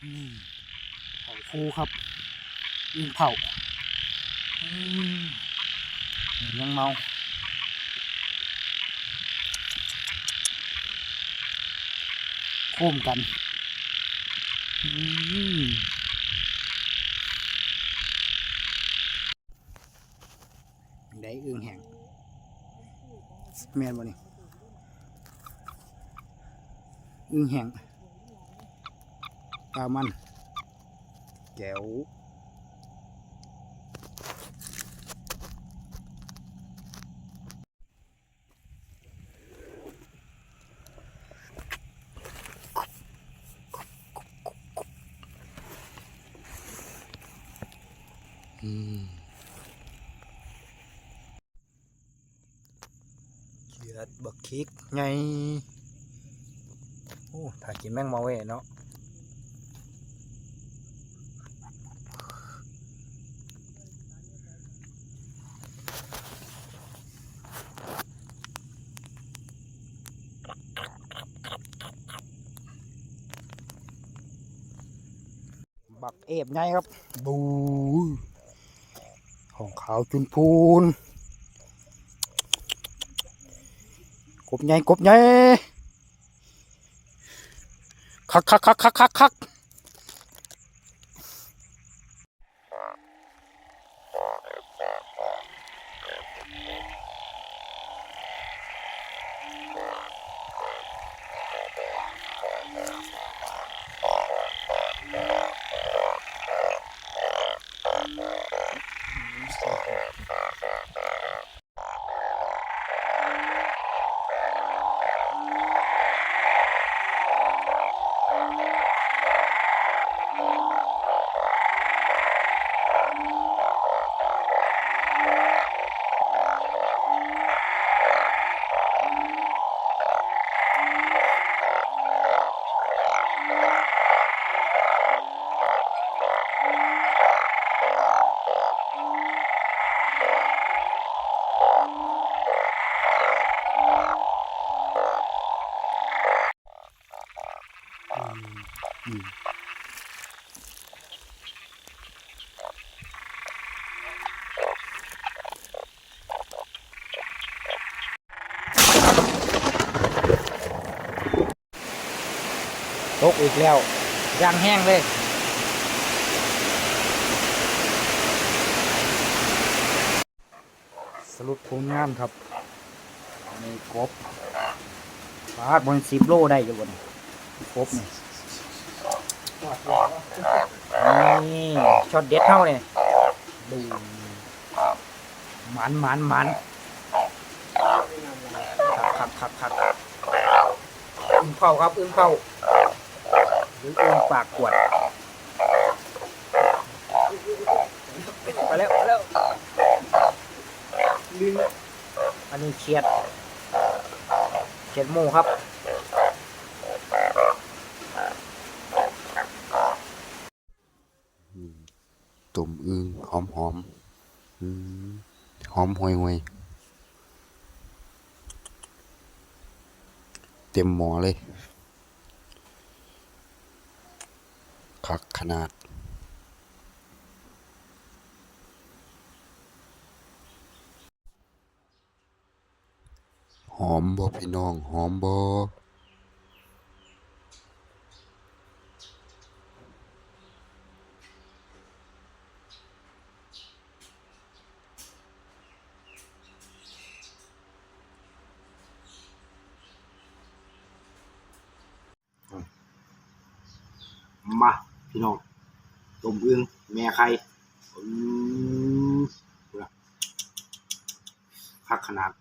เผาฟูครับยิงเผายังเมาโค้มกันได้อึ่งแห้งแม่นบ่นี่อึ่งแห้งปลามันแก้วเขียดบักคิกไงโอ้ถ้ากินแมงเมาเว้ยเนาะบักเอฟไงครับบูของขาวจุนพูนกบใหญ่กบใหญ่คักตกอีกแล้วย่างแห้งเลยสรุปผลงานครับนี่กบปลาบน10 โลได้อยู่บนกบนี่ช็อตเด็ดเท่าเนี่ยดูมันขัดอึ้งเผาครับอึ้งเผาหรืออึ้งปากขวดไปแล้วอันนี้เขียดหมูครับตุ่มอึ่งหอมหอมห่วยเต็มหม้อเลยคักขนาดหอมบ่พี่น้องหอมบ่มาพี่น้องต้มอึ่งแม่ไข่คักขนาด